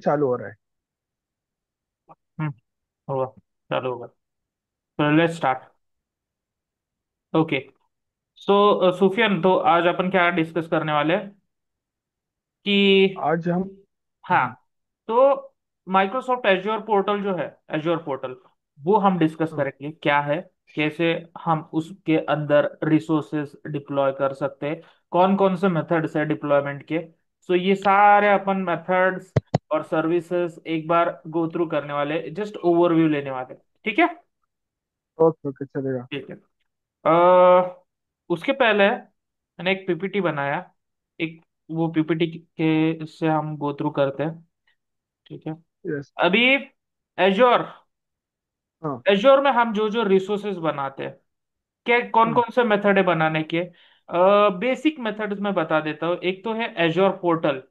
चालू हो रहा है। हम्म। होगा। चालू होगा। तो लेट्स स्टार्ट। ओके। सो सुफियान, तो आज अपन क्या डिस्कस करने वाले हैं कि आज हम। हाँ, तो माइक्रोसॉफ्ट एज्योर पोर्टल जो है, एज्योर पोर्टल, वो हम डिस्कस हाँ, करेंगे क्या है, कैसे हम उसके अंदर रिसोर्सेज डिप्लॉय कर सकते हैं, कौन कौन से मेथड्स है डिप्लॉयमेंट के। सो ये सारे अपन मेथड्स और सर्विसेज एक बार गो थ्रू करने वाले, जस्ट ओवरव्यू लेने वाले। ठीक है। ओके ओके चलेगा। ठीक है। अ, उसके पहले मैंने एक पीपीटी बनाया। एक वो पीपीटी के से हम गो थ्रू करते हैं। ठीक है। यस। अभी एज्योर हाँ। एज्योर में हम जो जो रिसोर्सेज बनाते हैं, क्या कौन हम्म। कौन से मेथड है बनाने के। बेसिक मेथड्स में बता देता हूँ। एक तो है एज्योर पोर्टल,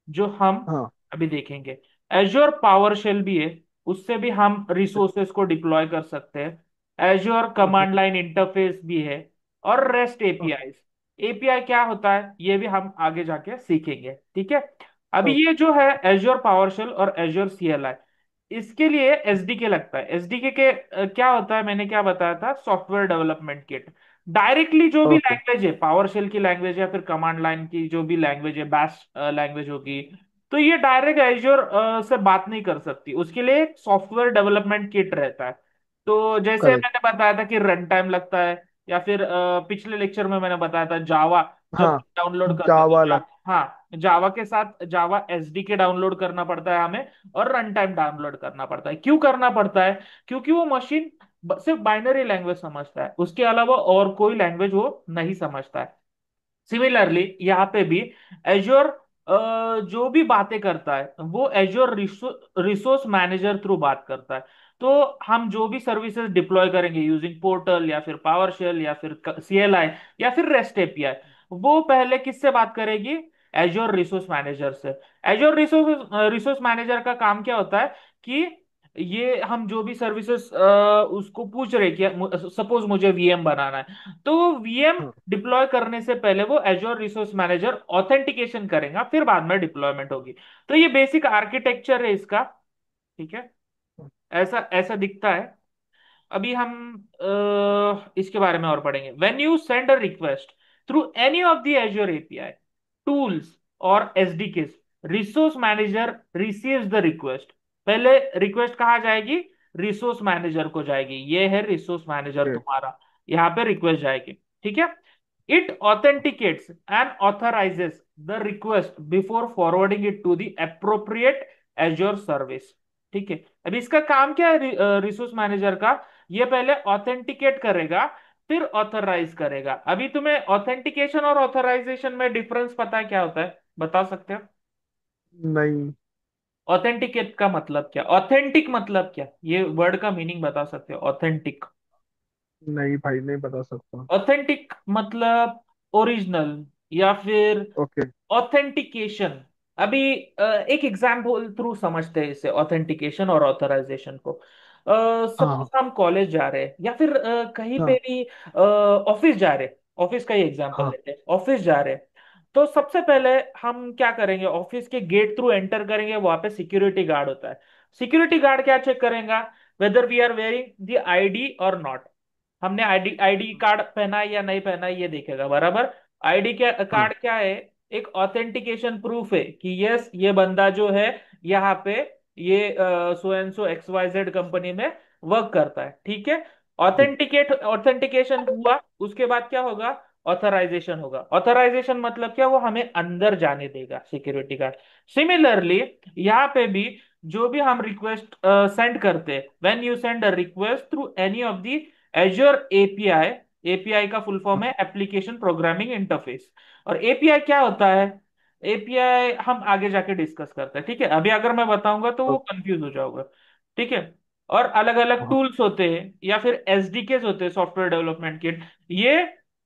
जो हम हाँ। अभी देखेंगे। एज्योर पावर शेल भी है, उससे भी हम रिसोर्सेज को डिप्लॉय कर सकते हैं। Azure okay. Command line interface भी है। और रेस्ट हाँ। एपीआई। एपीआई क्या होता है ये भी हम आगे जाके सीखेंगे। ठीक है। अभी ओके। ये जो है एज्योर पावर शेल और एज्योर सीएलआई, इसके लिए एसडीके लगता है। एसडीके के क्या होता है, मैंने क्या बताया था, सॉफ्टवेयर डेवलपमेंट किट। डायरेक्टली जो भी ओके। लैंग्वेज है, पावर शेल की लैंग्वेज या फिर कमांड लाइन की जो भी लैंग्वेज है, बैश लैंग्वेज होगी, तो ये डायरेक्ट एज्योर से बात नहीं कर सकती। उसके लिए एक सॉफ्टवेयर डेवलपमेंट किट रहता है। तो जैसे करेक्ट। मैंने बताया था कि रन टाइम लगता है, या फिर पिछले लेक्चर में मैंने बताया था जावा जब हाँ। डाउनलोड करते तो जावा लग। हाँ, जावा के साथ जावा एसडीके डाउनलोड करना पड़ता है हमें, और रन टाइम डाउनलोड करना पड़ता है। क्यों करना पड़ता है? क्योंकि वो मशीन सिर्फ बाइनरी लैंग्वेज समझता है, उसके अलावा और कोई लैंग्वेज वो नहीं समझता है। सिमिलरली यहाँ पे भी एज्योर जो भी बातें करता है वो एज्योर रिसोर्स मैनेजर थ्रू बात करता है। तो हम जो भी सर्विसेज डिप्लॉय करेंगे यूजिंग पोर्टल या फिर पावरशेल या फिर सीएलआई या फिर रेस्ट एपीआई, वो पहले किससे बात करेगी? एज्योर रिसोर्स मैनेजर से। एज्योर रिसोर्स रिसोर्स मैनेजर का काम क्या होता है कि ये हम जो भी सर्विसेज उसको पूछ रहे कि सपोज मुझे वीएम बनाना है, तो वीएम हाँ। डिप्लॉय करने से पहले वो एज्योर रिसोर्स मैनेजर ऑथेंटिकेशन करेगा, फिर बाद में डिप्लॉयमेंट होगी। तो ये बेसिक आर्किटेक्चर है इसका। ठीक है। ऐसा ऐसा दिखता है। अभी हम इसके बारे में और पढ़ेंगे। When you send a request through any of the Azure API tools और SDKs, resource manager receives the request. पहले रिक्वेस्ट कहाँ जाएगी? रिसोर्स मैनेजर को जाएगी। ये है रिसोर्स मैनेजर ओके। तुम्हारा, यहाँ पे रिक्वेस्ट जाएगी। ठीक है। It authenticates and authorises the request before forwarding it to the appropriate Azure service. ठीक है। अब इसका काम क्या है रिसोर्स मैनेजर का? ये पहले ऑथेंटिकेट करेगा, फिर ऑथराइज करेगा। अभी तुम्हें ऑथेंटिकेशन और ऑथराइजेशन में डिफरेंस पता है क्या होता है? बता सकते हो? नहीं। ऑथेंटिकेट का मतलब क्या, ऑथेंटिक मतलब क्या, ये वर्ड का मीनिंग बता सकते हो? ऑथेंटिक। नहीं भाई, नहीं बता सकता। ऑथेंटिक मतलब ओरिजिनल या फिर ओके। ऑथेंटिकेशन। अभी एक एग्जाम्पल थ्रू समझते हैं इसे, ऑथेंटिकेशन और ऑथराइजेशन को। हाँ। सपोज हम कॉलेज जा रहे हैं या फिर कहीं पे हाँ। भी ऑफिस जा रहे हैं। ऑफिस का ही एग्जाम्पल हाँ। लेते हैं, ऑफिस जा रहे हैं। तो सबसे पहले हम क्या करेंगे? ऑफिस के गेट थ्रू एंटर करेंगे, वहां पे सिक्योरिटी गार्ड होता है। सिक्योरिटी गार्ड क्या चेक करेगा? Whether we are wearing the ID और नॉट। हमने आईडी आईडी कार्ड पहना है या नहीं पहना है ये देखेगा, बराबर। आईडी क्या हाँ। कार्ड क्या है? एक ऑथेंटिकेशन प्रूफ है कि यस, ये बंदा जो है यहाँ पे ये so and so X Y Z company में वर्क करता है। ठीक है। ऑथेंटिकेशन हुआ, उसके बाद क्या होगा? ऑथराइजेशन होगा। ऑथराइजेशन मतलब क्या? वो हमें अंदर जाने देगा सिक्योरिटी गार्ड। सिमिलरली यहाँ पे भी जो भी हम रिक्वेस्ट सेंड करते हैं, when you send a request through any of the azure API. API का फुल फॉर्म है एप्लीकेशन प्रोग्रामिंग इंटरफेस। और एपीआई क्या होता है? एपीआई हम आगे जाके डिस्कस करते हैं। ठीक है। अभी अगर मैं बताऊंगा तो वो ओके। कंफ्यूज हो जाओगे। ठीक है। और अलग अलग हाँ। टूल्स होते हैं या फिर एसडीकेस होते हैं, सॉफ्टवेयर डेवलपमेंट किट। ये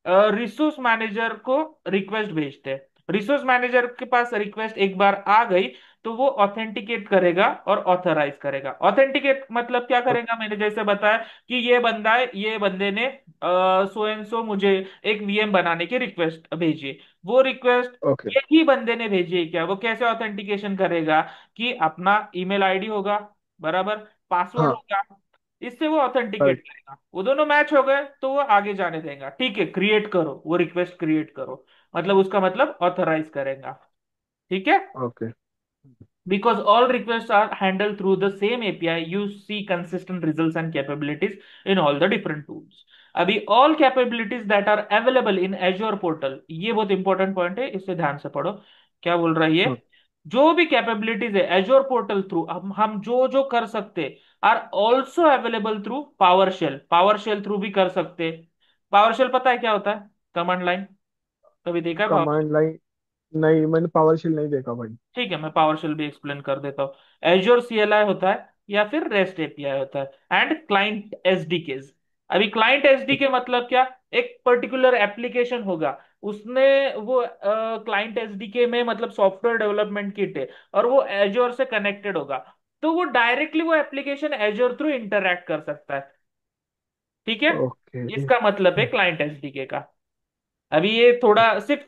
रिसोर्स मैनेजर को रिक्वेस्ट भेजते हैं। रिसोर्स मैनेजर के पास रिक्वेस्ट एक बार आ गई, तो वो ऑथेंटिकेट करेगा और ऑथराइज करेगा। ऑथेंटिकेट मतलब क्या करेगा, मैंने जैसे बताया कि ये बंदा है, ये बंदे ने सो एंड सो मुझे एक वीएम बनाने की रिक्वेस्ट भेजी है। वो रिक्वेस्ट ओके। एक ही बंदे ने भेजी है क्या, वो कैसे ऑथेंटिकेशन करेगा कि अपना ईमेल आईडी होगा, बराबर, पासवर्ड हाँ। होगा, इससे वो ऑथेंटिकेट राइट। करेगा। वो दोनों मैच हो गए तो वो आगे जाने देगा। ठीक है, क्रिएट करो, वो रिक्वेस्ट क्रिएट करो, मतलब उसका मतलब ऑथराइज करेगा। ठीक है। Okay. Because all requests are handled through the same API, you see consistent results and capabilities in all the different tools. अभी all capabilities that are available in Azure portal, ये बहुत इंपॉर्टेंट पॉइंट है, इसे ध्यान से पढ़ो। क्या बोल रहा है ये? हाँ। जो भी कैपेबिलिटीज है Azure पोर्टल थ्रू हम जो जो कर सकते are also available through PowerShell. PowerShell through भी कर सकते। पावर शेल पता है क्या होता है? कमांड लाइन, कभी देखा है पावर? Command line? नहीं, मैंने पावर शेल नहीं देखा भाई। ठीक है, मैं पावरशेल भी एक्सप्लेन कर देता हूँ। एज्योर सीएलआई होता है या फिर रेस्ट एपीआई होता है, एंड क्लाइंट एसडीकेज। अभी क्लाइंट एसडीके मतलब क्या? एक पर्टिकुलर एप्लीकेशन होगा, उसने वो क्लाइंट एसडीके में मतलब सॉफ्टवेयर डेवलपमेंट किट है, और वो एज्योर से कनेक्टेड होगा, तो वो डायरेक्टली वो एप्लीकेशन एज्योर थ्रू इंटरैक्ट कर सकता है। ठीक है, ओके। इसका मतलब है क्लाइंट एसडीके का। अभी ये थोड़ा सिर्फ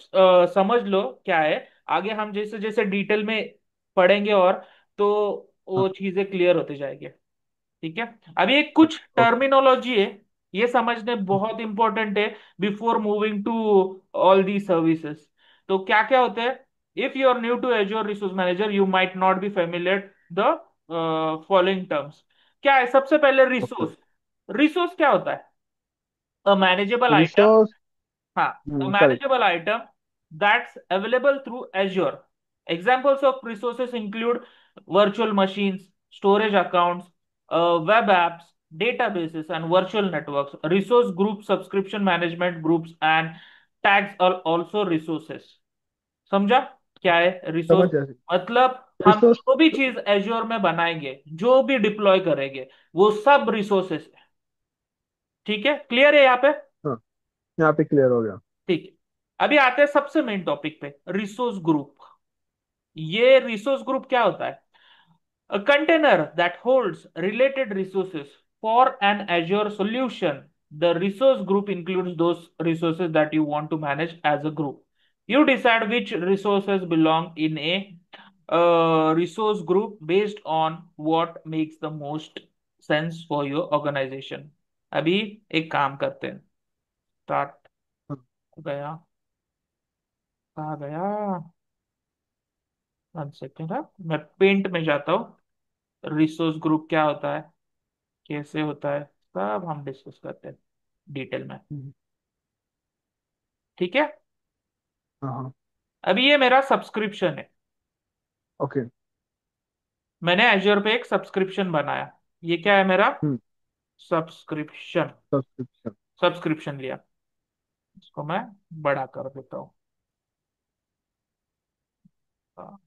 समझ लो क्या है। आगे हम जैसे जैसे डिटेल में पढ़ेंगे और तो वो हाँ। चीजें क्लियर होती जाएगी। ठीक है। अभी एक कुछ ओके। टर्मिनोलॉजी है, ये समझने बहुत इंपॉर्टेंट है before moving to all the services. तो क्या क्या होते हैं? If you are new to Azure resource manager you might not be familiar the following terms. क्या है? सबसे पहले ओके। रिसोर्स। रिसोर्स क्या होता है? अ मैनेजेबल आइटम। रिसोर्स। हाँ, a correct. manageable item that's available through Azure. Examples of resources include virtual machines, storage accounts, web apps, databases, and virtual networks. Resource group subscription management groups and tags are also resources. समझा क्या है resource? समझ गया। मतलब हम resource. जो भी चीज एज्योर में बनाएंगे, जो भी डिप्लॉय करेंगे, वो सब रिसोर्सेस है। ठीक है, क्लियर है यहाँ पे? हाँ, यहाँ पे क्लियर हो गया। ठीक है। अभी आते हैं सबसे मेन टॉपिक पे, रिसोर्स ग्रुप। ये रिसोर्स ग्रुप क्या होता है? A container that holds related resources for an Azure solution. The resource group includes those resources that you want to manage as a group. You decide which resources belong in a resource group based on what makes the most sense for your organization. अभी एक काम करते हैं, start हाँ। हो गया, कहाँ गया? वन सेकेंड, मैं पेंट में जाता हूँ। रिसोर्स ग्रुप क्या होता है, कैसे होता है, सब हम डिस्कस करते हैं डिटेल में। हम्म, ठीक है। हाँ हाँ। अभी ये मेरा सब्सक्रिप्शन है, ओके। मैंने एज्योर पे एक सब्सक्रिप्शन बनाया। ये क्या है मेरा? सब्सक्रिप्शन। सब्सक्रिप्शन। सब्सक्रिप्शन लिया, इसको मैं बड़ा कर देता हूँ। हाँ,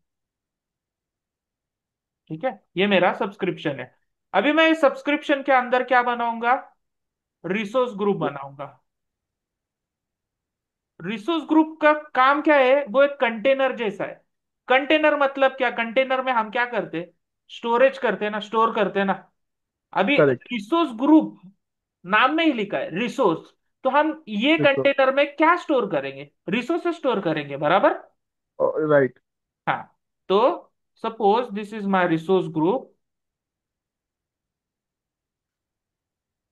ठीक है, ये मेरा सब्सक्रिप्शन है। अभी मैं इस सब्सक्रिप्शन के अंदर क्या बनाऊंगा? रिसोर्स ग्रुप बनाऊंगा। रिसोर्स ग्रुप का काम क्या है? वो एक कंटेनर जैसा है। कंटेनर मतलब क्या? कंटेनर में हम क्या करते? स्टोरेज करते हैं ना, स्टोर करते हैं ना। अभी करेक्ट। रिसोर्स ग्रुप नाम में ही लिखा है रिसोर्स, तो हम ये रिसोर्स। कंटेनर में क्या स्टोर करेंगे? रिसोर्सेस स्टोर करेंगे, बराबर। राइट। हाँ, तो suppose this is my resource group.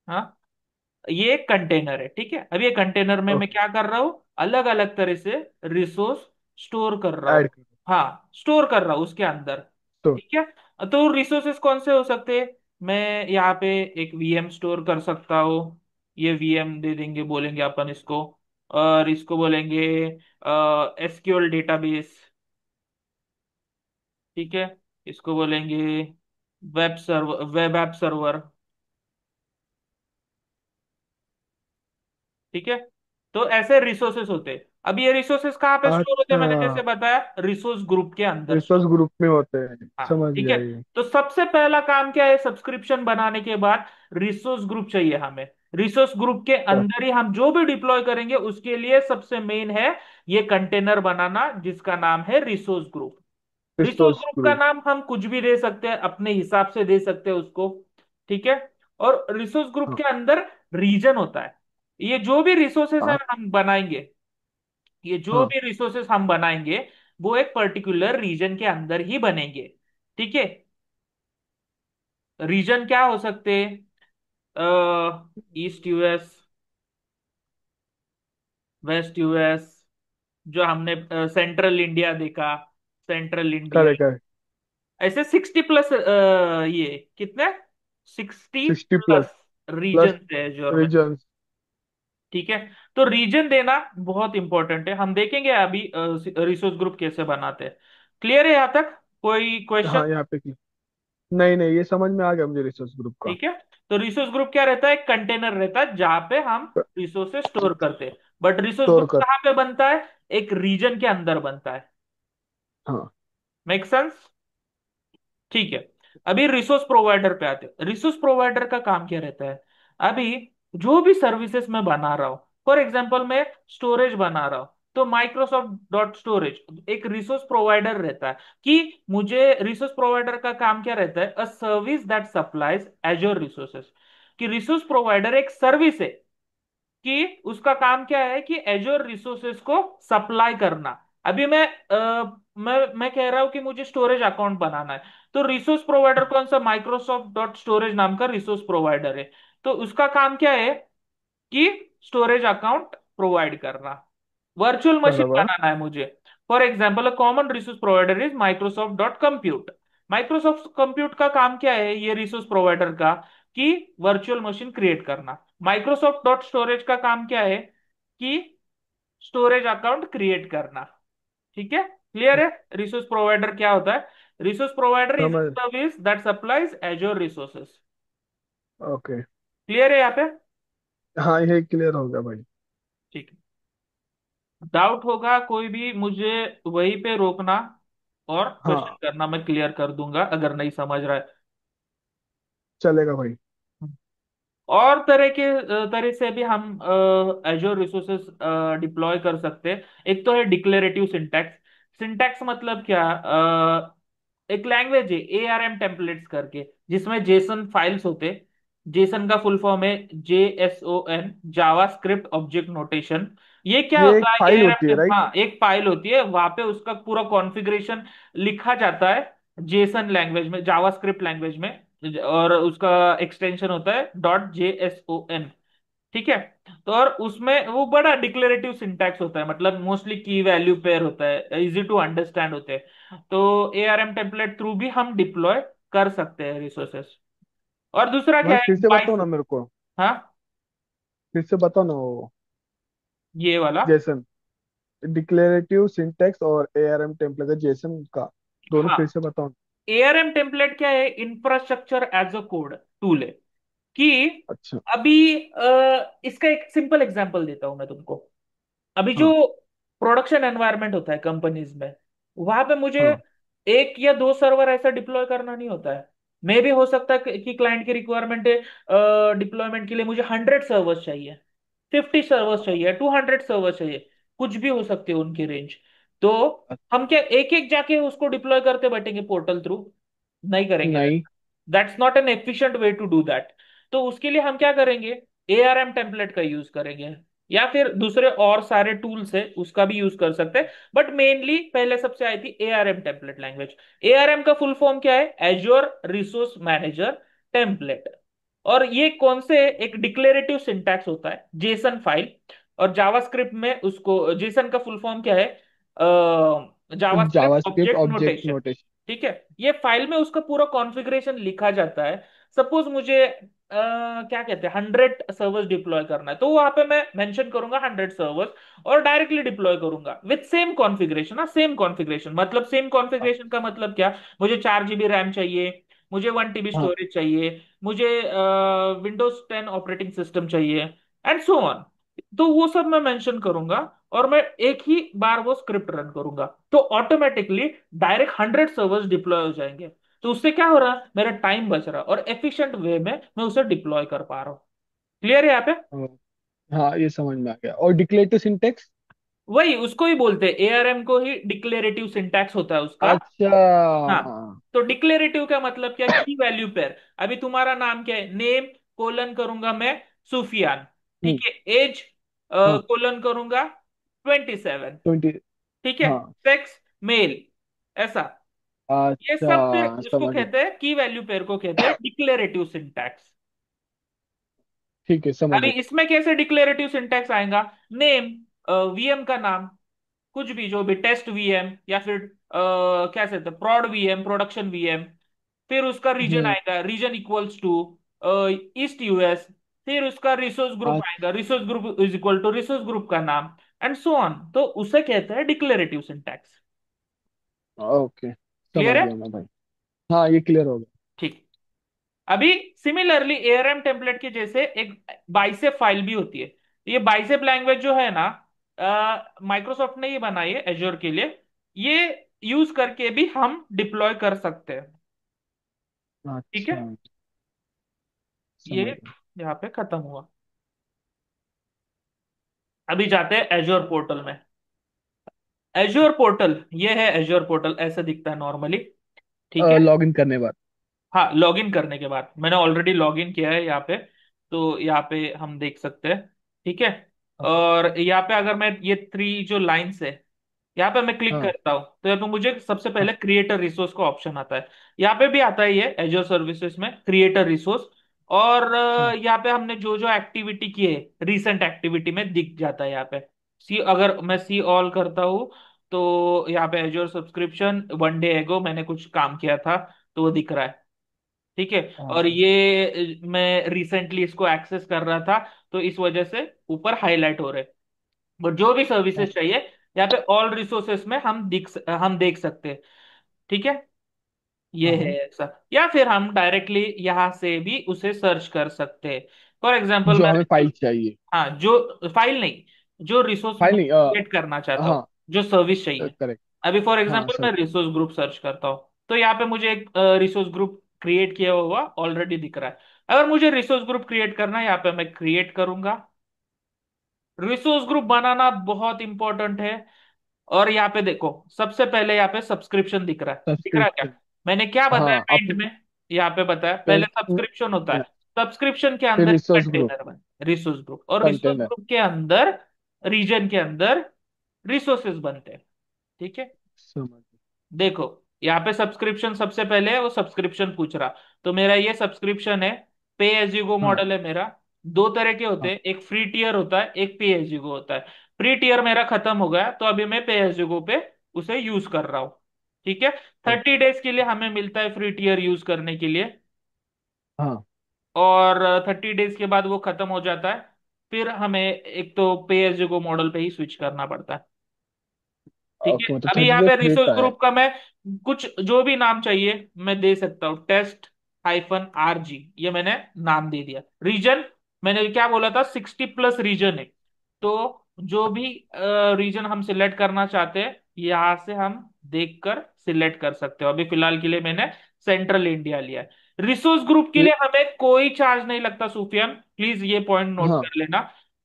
हाँ, ये एक कंटेनर है, ठीक है। अब ये कंटेनर में मैं ओके। क्या कर रहा हूँ? अलग अलग तरह से रिसोर्स स्टोर कर रहा हूँ। ऐड करो। हाँ, स्टोर कर रहा हूँ उसके अंदर। तो ठीक है, तो रिसोर्सेस कौन से हो सकते हैं? मैं यहाँ पे एक वीएम स्टोर कर सकता हूँ। ये वीएम दे देंगे, बोलेंगे अपन इसको, और इसको बोलेंगे एसक्यूएल डेटाबेस। ठीक है, इसको बोलेंगे web server, web app server. ठीक है, तो ऐसे रिसोर्सेस होते हैं। अब ये रिसोर्सेस कहाँ पे स्टोर होते हैं? अच्छा, मैंने जैसे बताया, रिसोर्स ग्रुप के अंदर रिसोर्स स्टोर। ग्रुप में होते हैं, हाँ, समझ ठीक गया है। ये। तो सबसे पहला काम क्या है? सब्सक्रिप्शन बनाने के बाद रिसोर्स ग्रुप चाहिए हमें। रिसोर्स ग्रुप के अच्छा। अंदर ही हम जो भी डिप्लॉय करेंगे उसके लिए सबसे मेन है ये कंटेनर बनाना, जिसका नाम है resource group. Resource resource group का ग्रुप। नाम हम कुछ भी दे सकते हैं, अपने हिसाब से दे सकते हैं उसको। ठीक है। और रिसोर्स ग्रुप हाँ के अंदर रीजन होता है। ये जो भी रिसोर्सेस है हाँ हम बनाएंगे, ये जो हाँ। भी रिसोर्सेस हम बनाएंगे वो एक पर्टिकुलर रीजन के अंदर ही बनेंगे। ठीक है। रीजन क्या हो सकते हैं? ईस्ट यूएस, वेस्ट यूएस, जो हमने सेंट्रल इंडिया देखा, सेंट्रल इंडिया। Correct correct. ऐसे 60 प्लस, ये कितने, 60 60 प्लस। प्लस प्लस रीजन है जोर में। रीजन्स। ठीक है। तो रीजन देना बहुत इंपॉर्टेंट है, हम देखेंगे अभी रिसोर्स ग्रुप कैसे बनाते हैं। क्लियर है यहाँ तक? कोई क्वेश्चन? हाँ यहाँ पे की। नहीं नहीं, ये समझ में आ गया मुझे रिसोर्स ग्रुप का। ठीक है। तो रिसोर्स ग्रुप क्या रहता है? एक कंटेनर रहता है जहां पे हम रिसोर्सेस स्टोर करते हैं। बट रिसोर्स स्टोर ग्रुप कर। कहाँ पे बनता है? एक रीजन के अंदर बनता है। हाँ मेक सेंस? ठीक है। अभी रिसोर्स प्रोवाइडर पे आते हैं। रिसोर्स प्रोवाइडर का काम क्या रहता है? अभी जो भी सर्विसेज मैं बना रहा हूँ, फॉर एग्जांपल मैं स्टोरेज बना रहा हूँ, तो माइक्रोसॉफ्ट डॉट स्टोरेज एक रिसोर्स प्रोवाइडर रहता है। कि मुझे रिसोर्स प्रोवाइडर का काम क्या रहता है? A service that supplies एजोर resources. कि रिसोर्स प्रोवाइडर एक सर्विस है, कि उसका काम क्या है कि एजोर रिसोर्सेज को सप्लाई करना। अभी मैं कह रहा हूं कि मुझे स्टोरेज अकाउंट बनाना है, तो रिसोर्स प्रोवाइडर कौन सा? माइक्रोसॉफ्ट डॉट स्टोरेज नाम का रिसोर्स प्रोवाइडर है। तो उसका काम क्या है कि स्टोरेज अकाउंट प्रोवाइड करना। वर्चुअल मशीन बराबर। बनाना है मुझे, for example a common resource provider is Microsoft dot compute. Microsoft compute का काम क्या है, ये रिसोर्स प्रोवाइडर का? कि वर्चुअल मशीन क्रिएट करना। माइक्रोसॉफ्ट डॉट स्टोरेज का काम क्या है? कि स्टोरेज अकाउंट क्रिएट करना। ठीक है। क्लियर है? रिसोर्स प्रोवाइडर क्या होता है? रिसोर्स प्रोवाइडर इज समझ। A service that supplies एजोर resources. Okay. Clear है यहाँ पे? हाँ ये क्लियर हो गया भाई। ठीक है। डाउट होगा कोई भी, मुझे वहीं पे रोकना और क्वेश्चन हाँ करना, मैं क्लियर कर दूंगा अगर नहीं समझ रहा है। चलेगा भाई। और तरह से भी हम एजोर रिसोर्सेस डिप्लॉय कर सकते हैं। एक तो है डिक्लेरेटिव सिंटैक्स। सिंटैक्स मतलब क्या? एक लैंग्वेज है ARM टेम्पलेट्स करके, जिसमें जेसन फाइल्स होते। जेसन का फुल फॉर्म है JSON, जावा स्क्रिप्ट ऑब्जेक्ट नोटेशन। ये क्या ये एक होता है? फाइल होती है ARM, राइट? हाँ, एक फाइल होती है, वहां पे उसका पूरा कॉन्फ़िगरेशन लिखा जाता है जेसन लैंग्वेज में, जावास्क्रिप्ट लैंग्वेज में। और उसका एक्सटेंशन होता है .json। ठीक है। तो और उसमें वो बड़ा डिक्लेरेटिव सिंटैक्स होता है, मतलब मोस्टली की वैल्यू पेयर होता है, इजी टू अंडरस्टैंड होते हैं। तो ARM टेम्पलेट थ्रू भी हम डिप्लॉय कर सकते हैं रिसोर्सेस। और दूसरा क्या भाई है? फिर से बताओ बाइस। ना मेरे को। हाँ, फिर से बताओ ना वो। ये वाला। जेसन। डिक्लेरेटिव सिंटेक्स और एआरएम टेम्पलेट जेसन का। दोनों हाँ, फिर से बताओ। ARM टेम्पलेट क्या है? Infrastructure as a code tool है। कि अच्छा। अभी इसका एक सिंपल एग्जांपल देता हूं मैं तुमको। अभी जो हाँ प्रोडक्शन एनवायरनमेंट होता है कंपनीज में, वहां पे मुझे हाँ एक या दो सर्वर ऐसा डिप्लॉय करना नहीं होता है। मे भी हो सकता है कि क्लाइंट की रिक्वायरमेंट है, डिप्लॉयमेंट के लिए मुझे 100 सर्वर्स चाहिए, 50 सर्वर्स चाहिए, 200 सर्वर्स चाहिए। कुछ भी हो सकती है उनकी रेंज। तो हम क्या एक एक जाके उसको डिप्लॉय करते बैठेंगे पोर्टल थ्रू? नहीं करेंगे। नहीं। That's not an efficient way to do that. तो उसके लिए हम क्या करेंगे? ARM टेम्पलेट का यूज करेंगे, या फिर दूसरे और सारे टूल्स है उसका भी यूज कर सकते हैं। बट मेनली पहले सबसे आई थी ARM टेम्पलेट लैंग्वेज। ARM का फुल फॉर्म क्या है? Azure resource manager template. और ये कौन से? एक डिक्लेरेटिव सिंटैक्स होता है, जेसन फाइल। और जावास्क्रिप्ट में उसको जेसन का फुल फॉर्म क्या है? JavaScript JavaScript object object notation. Notation. ठीक है। ये फाइल में उसका पूरा कॉन्फ़िगरेशन लिखा जाता है। सपोज मुझे क्या कहते हैं, 100 सर्वर्स डिप्लॉय करना है, तो वहां पे मैं मेंशन करूंगा 100 सर्वर्स, और डायरेक्टली डिप्लॉय करूंगा विथ सेम कॉन्फ़िगरेशन। हाँ, सेम कॉन्फ़िगरेशन मतलब, सेम कॉन्फ़िगरेशन का मतलब क्या? मुझे 4 GB रैम चाहिए, मुझे 1 TB हाँ स्टोरेज चाहिए, मुझे Windows 10 ऑपरेटिंग सिस्टम चाहिए, एंड सो ऑन। तो वो सब मैं मेंशन करूंगा, और मैं एक ही बार वो स्क्रिप्ट रन करूंगा, तो ऑटोमेटिकली डायरेक्ट 100 सर्वर्स डिप्लॉय हो जाएंगे। तो उससे क्या हो रहा है? मेरा टाइम बच रहा है, और एफिशिएंट वे में मैं उसे डिप्लॉय कर पा रहा हूँ। क्लियर है यहाँ पे? हाँ हाँ, ये समझ में आ गया। और डिक्लेरेटिव सिंटेक्स? वही उसको ही बोलते हैं, एआरएम को ही डिक्लेरेटिव सिंटैक्स होता है उसका। अच्छा। हाँ। तो डिक्लेरेटिव का मतलब क्या, की वैल्यू पेयर। अभी तुम्हारा नाम क्या है, नेम कोलन करूंगा मैं सुफियान, ठीक हम्म। है। एज हाँ। कोलन करूंगा 27, 20। ठीक है। हाँ। सेक्स मेल, ऐसा। ये सब फिर अच्छा इसको समझ गया। कहते हैं, की वैल्यू पेयर को कहते हैं डिक्लेरेटिव सिंटैक्स। ठीक है समझ अभी गया। इसमें कैसे डिक्लेरेटिव सिंटैक्स आएगा, नेम, वीएम का नाम, कुछ भी जो भी टेस्ट वीएम या फिर क्या कहते हैं प्रोड वीएम, प्रोडक्शन वीएम। फिर उसका रीजन हम्म। आएगा, region equals to East US. फिर उसका रिसोर्स ग्रुप आएगा, अच्छा। Resource group is equal to resource group का नाम, एंड सो ऑन। तो उसे कहते हैं डिक्लेरेटिव सिंटैक्स। ओके क्लियर समझ है? गया मैं भाई। हाँ ये क्लियर हो गया। ठीक। अभी सिमिलरली एआरएम टेम्पलेट के जैसे एक बाइसेप फाइल भी होती है। ये बाइसेप लैंग्वेज जो है ना, माइक्रोसॉफ्ट ने ये बनाई है एजोर के लिए। ये यूज करके भी हम डिप्लॉय कर सकते हैं। ठीक है। अच्छा ये समझ गया। यहाँ पे खत्म हुआ। अभी जाते हैं एजोर पोर्टल में। एजोर पोर्टल, ये है एजोर पोर्टल, ऐसा दिखता है नॉर्मली। ठीक है। लॉग इन करने के बाद। हाँ, लॉगिन करने के बाद मैंने ऑलरेडी लॉगिन किया है यहाँ पे। तो यहाँ पे हम देख सकते हैं। ठीक है। हाँ। और यहाँ पे अगर मैं ये थ्री जो लाइंस है, यहाँ पे मैं क्लिक हाँ। करता हूँ तो यहाँ पे मुझे सबसे हाँ। पहले क्रिएटर रिसोर्स का ऑप्शन आता है। यहाँ पे भी आता है ये एजोर सर्विसेज में क्रिएटर रिसोर्स। और हाँ। यहाँ पे हमने जो जो एक्टिविटी की है, रिसेंट एक्टिविटी में दिख जाता है यहाँ पे। सी, अगर मैं सी ऑल करता हूँ तो यहाँ पे एजोर सब्सक्रिप्शन 1 डे एगो मैंने कुछ काम किया था, तो वो दिख रहा है। ठीक है। और हाँ। ये मैं रिसेंटली इसको एक्सेस कर रहा था, तो इस वजह से ऊपर हाईलाइट हो रहे। बट जो भी हाँ। सर्विसेज चाहिए यहाँ पे ऑल रिसोर्सेस में हम देख सकते हैं। ठीक है। ये है हाँ। ऐसा। या फिर हम डायरेक्टली यहाँ से भी उसे सर्च कर सकते हैं। फॉर एग्जाम्पल जो मैं, हमें फाइल चाहिए। हाँ, जो फाइल नहीं, जो रिसोर्स मैं फाइल नहीं क्रिएट करना चाहता हूँ, हाँ जो सर्विस चाहिए। करेक्ट। अभी फॉर हाँ एग्जांपल मैं सब। रिसोर्स ग्रुप सर्च करता हूँ, तो यहाँ पे मुझे एक रिसोर्स ग्रुप क्रिएट किया हुआ ऑलरेडी दिख रहा है। अगर मुझे रिसोर्स ग्रुप क्रिएट करना है, यहाँ पे मैं क्रिएट करूंगा। रिसोर्स ग्रुप बनाना बहुत इंपॉर्टेंट है। और यहाँ पे देखो, सबसे पहले यहाँ पे सब्सक्रिप्शन दिख रहा है क्या? सब्सक्रिप्शन। मैंने क्या बताया हाँ माइंड अब में, यहाँ पे बताया पहले फिर सब्सक्रिप्शन होता है। सब्सक्रिप्शन के फिर अंदर रिसोर्स ग्रुप कंटेनर बने, रिसोर्स ग्रुप, और रिसोर्स कंटेनर। ग्रुप के अंदर रीजन के अंदर रिसोर्सेज बनते हैं। ठीक है। समझ। देखो, यहाँ पे सब्सक्रिप्शन सबसे पहले है, वो सब्सक्रिप्शन पूछ रहा। तो मेरा ये सब्सक्रिप्शन है, पे एज यू गो हाँ। मॉडल है मेरा। दो तरह के होते हाँ। हैं, एक फ्री टीयर होता है, एक पे एज यू गो होता है। फ्री टीयर मेरा खत्म हो गया, तो अभी मैं पे एज यू गो पे उसे यूज कर रहा हूँ। ठीक है। 30 डेज के लिए हमें मिलता है फ्री टीयर यूज करने के लिए। हाँ। और 30 डेज के बाद वो खत्म हो जाता है। फिर हमें एक तो पे एज यू गो मॉडल पे ही स्विच करना पड़ता है। ठीक है। ओके मतलब अभी 30 यहाँ डेज पे फ्री रिसोर्स का है। ग्रुप का मैं कुछ जो भी नाम चाहिए मैं दे सकता हूँ, टेस्ट-RG, ये मैंने नाम दे दिया। रीजन, मैंने क्या बोला था, 60+ रीजन है। तो जो भी रीजन हम सिलेक्ट करना चाहते हैं, यहाँ से हम देखकर सिलेक्ट कर सकते हो। अभी फिलहाल के लिए मैंने सेंट्रल इंडिया लिया है। रिसोर्स ग्रुप के लिए ये- हमें कोई चार्ज नहीं लगता सुफियान, प्लीज ये पॉइंट नोट हाँ कर लेना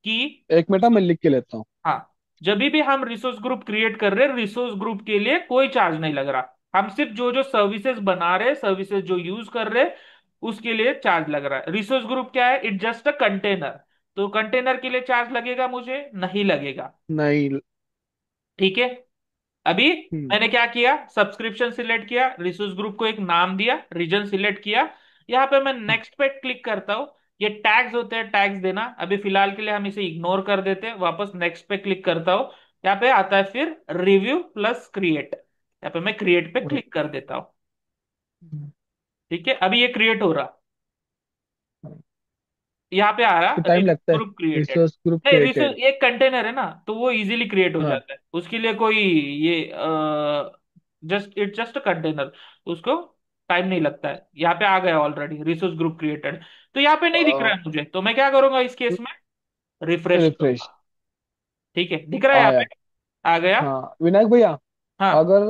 कि एक मिनट मैं लिख के लेता हूँ। हाँ, जब भी हम रिसोर्स ग्रुप क्रिएट कर रहे हैं, रिसोर्स ग्रुप के लिए कोई चार्ज नहीं लग रहा। हम सिर्फ जो जो सर्विसेज बना रहे हैं, सर्विसेज जो यूज कर रहे हैं, उसके लिए चार्ज लग रहा है। रिसोर्स ग्रुप क्या है, इट जस्ट अ कंटेनर। तो कंटेनर के लिए चार्ज लगेगा, मुझे नहीं लगेगा। नहीं। ठीक है। अभी हम्म। मैंने क्या किया, सब्सक्रिप्शन सिलेक्ट किया, रिसोर्स ग्रुप को एक नाम दिया, रीजन सिलेक्ट किया। यहाँ पे मैं हाँ। नेक्स्ट पे क्लिक करता हूँ। ये टैग्स होते हैं, टैग्स देना। अभी फिलहाल के लिए हम इसे इग्नोर कर देते हैं, वापस नेक्स्ट पे क्लिक करता हूँ। यहाँ पे आता है फिर रिव्यू प्लस क्रिएट। यहाँ पे मैं क्रिएट पे क्लिक कर देता हूँ। हम्म। ठीक है। अभी ये क्रिएट हो रहा, हाँ। यहाँ पे आ रहा तो टाइम रिसोर्स लगता है। Group created. रिसोर्स ग्रुप नहीं, क्रिएटेड। रिसोर्स एक कंटेनर है ना, तो वो इजीली क्रिएट हो हाँ। जाता है, उसके लिए कोई ये जस्ट कंटेनर, उसको टाइम नहीं लगता है। यहाँ पे आ गया ऑलरेडी रिसोर्स ग्रुप क्रिएटेड। तो यहाँ पे नहीं दिख रहा है मुझे, तो मैं क्या करूंगा इस केस में, रिफ्रेश रिफ्रेश। करूंगा। ठीक है, दिख रहा है यहाँ आया। पे, आ गया। हाँ विनायक भैया। हाँ। अगर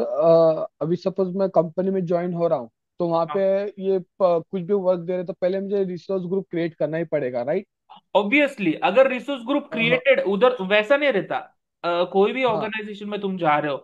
अभी सपोज मैं कंपनी में ज्वाइन हो रहा हूँ तो वहां पे ये कुछ भी वर्क दे रहे तो पहले मुझे रिसोर्स ग्रुप क्रिएट करना ही पड़ेगा राइट। ऑब्वियसली, अगर रिसोर्स ग्रुप हाँ। क्रिएटेड उधर वैसा नहीं रहता। कोई भी हाँ ऑर्गेनाइजेशन में तुम जा रहे हो,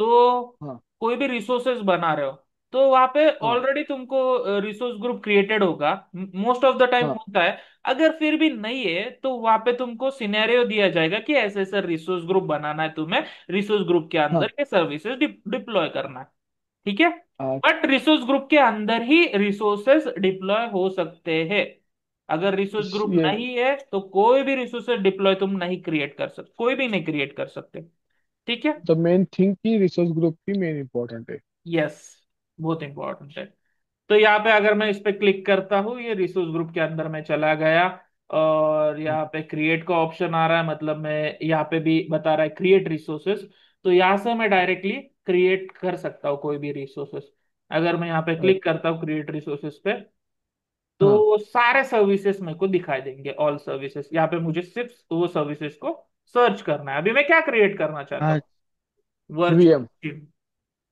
तो हाँ कोई भी रिसोर्सेज बना रहे हो, तो वहां पे हाँ ऑलरेडी तुमको रिसोर्स ग्रुप क्रिएटेड होगा, मोस्ट ऑफ द टाइम हाँ होता है। अगर फिर भी नहीं है तो वहां पे तुमको सिनेरियो दिया जाएगा कि ऐसे ऐसे रिसोर्स ग्रुप बनाना है तुम्हें, रिसोर्स ग्रुप के हाँ। अंदर ये सर्विसेज डिप्लॉय करना है। ठीक है। अच्छा, बट रिसोर्स ग्रुप के अंदर ही रिसोर्सेज डिप्लॉय हो सकते हैं। अगर रिसोर्स ग्रुप ये नहीं है तो कोई भी रिसोर्सेज डिप्लॉय तुम नहीं क्रिएट कर सकते, कोई भी नहीं क्रिएट कर सकते। ठीक है। द मेन थिंग की रिसोर्स ग्रुप की मेन इंपॉर्टेंट है। यस, बहुत इंपॉर्टेंट है। तो यहाँ पे अगर मैं इस पे क्लिक करता हूँ, ये रिसोर्स ग्रुप के अंदर मैं चला गया, और हाँ यहाँ पे क्रिएट का ऑप्शन आ रहा है, मतलब मैं यहाँ पे भी बता रहा है क्रिएट रिसोर्सेस। तो यहाँ से मैं डायरेक्टली क्रिएट कर सकता हूँ कोई भी रिसोर्सेस। अगर मैं यहाँ पे हाँ क्लिक करता हूँ क्रिएट रिसोर्सेस पे, हाँ। तो सारे सर्विसेज मेरे को दिखाई देंगे, ऑल सर्विसेज। यहाँ पे मुझे सिर्फ वो सर्विसेज को सर्च करना है। अभी मैं क्या क्रिएट करना चाहता हाँ। हूँ? Virtual VM. मशीन।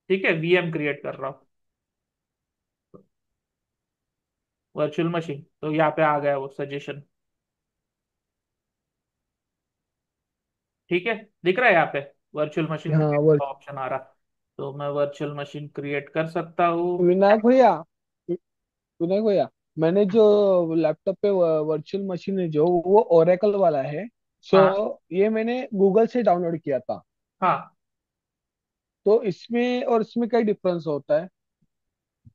ठीक है, वीएम क्रिएट कर रहा हूँ, वर्चुअल मशीन। तो यहाँ पे आ गया वो सजेशन। ठीक है, दिख रहा है यहाँ पे वर्चुअल मशीन हाँ क्रिएट वर्च का ऑप्शन आ रहा। तो मैं वर्चुअल मशीन क्रिएट कर सकता हूँ। विनायक भैया, विनायक भैया, मैंने जो लैपटॉप पे वर्चुअल मशीन है जो वो ओरेकल वाला है। सो हाँ ये मैंने गूगल से डाउनलोड किया था। हाँ। तो इसमें और इसमें क्या डिफरेंस होता है?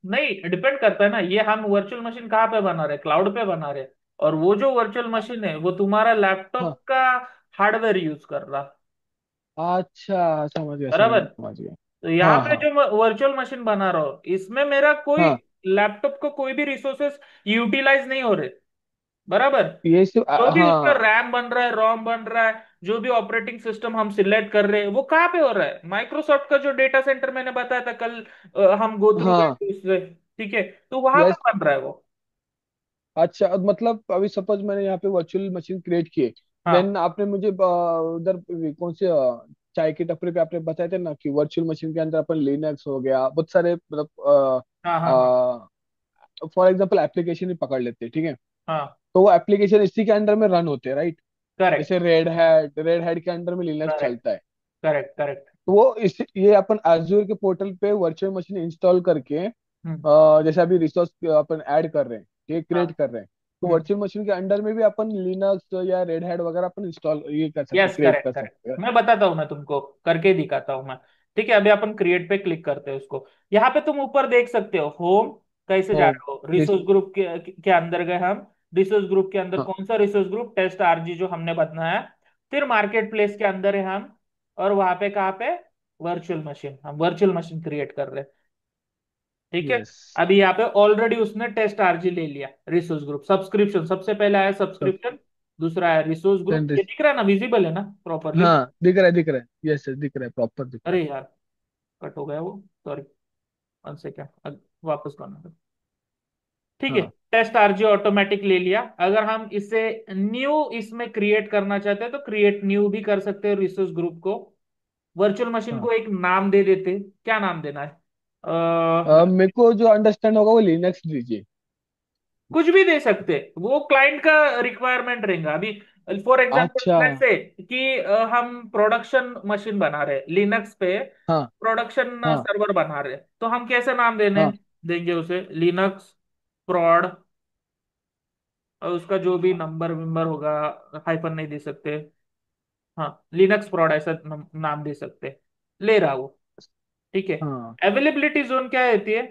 नहीं, डिपेंड करता है ना, ये हम वर्चुअल मशीन कहाँ पे बना रहे, क्लाउड पे बना रहे। और वो जो वर्चुअल मशीन है वो तुम्हारा हाँ। लैपटॉप का हार्डवेयर यूज कर रहा। अच्छा, समझ गया समझ बराबर। गया समझ गया। तो यहाँ हाँ पे हाँ जो मैं वर्चुअल मशीन बना रहा हूँ, इसमें मेरा कोई हाँ। लैपटॉप को कोई भी रिसोर्सेस यूटिलाइज नहीं हो रहे। बराबर। ये सब जो भी उसका हाँ रैम बन रहा है, रोम बन रहा है, जो भी ऑपरेटिंग सिस्टम हम सिलेक्ट कर रहे हैं, वो कहाँ पे हो रहा है? माइक्रोसॉफ्ट का जो डेटा सेंटर मैंने बताया था कल, हम गो थ्रू गए हाँ। थे उससे। ठीक है, तो वहां पे यस। बन रहा है वो। अच्छा, मतलब अभी सपोज मैंने यहाँ पे वर्चुअल मशीन क्रिएट किए, हाँ देन आपने मुझे उधर कौन से चाय की टपरी पे आपने बताया था ना कि वर्चुअल मशीन के अंदर अपन लिनक्स हो गया बहुत सारे मतलब हाँ हाँ हाँ फॉर एग्जांपल एप्लीकेशन ही पकड़ लेते हैं, ठीक है। हाँ। तो वो एप्लीकेशन इसी के अंडर में रन होते हैं, राइट? करेक्ट जैसे रेड हैट के अंडर में लिनक्स करेक्ट चलता है। Correct correct. तो वो इस ये अपन एज्योर के पोर्टल पे वर्चुअल मशीन इंस्टॉल करके हम्म। जैसे अभी रिसोर्स अपन ऐड कर रहे हैं, ये हाँ। क्रिएट कर रहे हैं, तो हम्म। वर्चुअल मशीन के अंडर में भी अपन लिनक्स या रेड हैट वगैरह अपन इंस्टॉल ये कर सकते हैं, यस, क्रिएट करेक्ट कर करेक्ट। सकते हैं। मैं बताता हूँ, मैं तुमको करके दिखाता हूँ मैं। ठीक है, अभी अपन क्रिएट पे क्लिक करते हैं उसको। यहाँ पे तुम ऊपर देख सकते हो होम, कैसे जा होम। रहे हो, दिस। रिसोर्स ग्रुप के अंदर गए हम। रिसोर्स ग्रुप के अंदर हाँ कौन सा रिसोर्स ग्रुप? टेस्ट आरजी जो हमने बताया। फिर मार्केट प्लेस के अंदर है हम, और वहां पे कहाँ पे? वर्चुअल मशीन, हम वर्चुअल मशीन क्रिएट कर रहे हैं। ठीक है। यस। अभी यहाँ पे ऑलरेडी उसने टेस्ट आरजी ले लिया। रिसोर्स ग्रुप सब्सक्रिप्शन सबसे पहले आया, सब। सब्सक्रिप्शन। दूसरा है रिसोर्स ग्रुप, देन ये दिस। दिख रहा है ना, विजिबल है ना प्रॉपरली? हाँ, दिख रहा है दिख रहा है, यस यस, दिख रहा है, प्रॉपर दिख रहा अरे यार, कट हो गया वो, सॉरी। वन सेकेंड, वापस करना है। ठीक है। है। हाँ टेस्ट आरजी ऑटोमेटिक ले लिया। अगर हम इसे न्यू इसमें क्रिएट करना चाहते हैं तो क्रिएट न्यू भी कर सकते हैं रिसोर्स ग्रुप को। वर्चुअल मशीन हाँ। को एक नाम दे देते हैं। क्या नाम देना है? अ, मेरे को जो अंडरस्टैंड होगा वो लिनक्स दीजिए। कुछ भी दे सकते हैं, वो क्लाइंट का रिक्वायरमेंट रहेगा। अभी फॉर एग्जांपल अच्छा। लेट्स से कि हम प्रोडक्शन मशीन बना रहे लिनक्स पे, हाँ प्रोडक्शन हाँ सर्वर बना रहे, तो हम कैसे नाम देने हाँ देंगे उसे? लिनक्स प्रोड, और उसका जो भी नंबर विंबर होगा, हाइफन नहीं दे सकते। हाँ, लिनक्स प्रोड ऐसा नाम दे सकते। ले रहा वो। ठीक है। हाँ। अवेलेबिलिटी जोन क्या रहती है?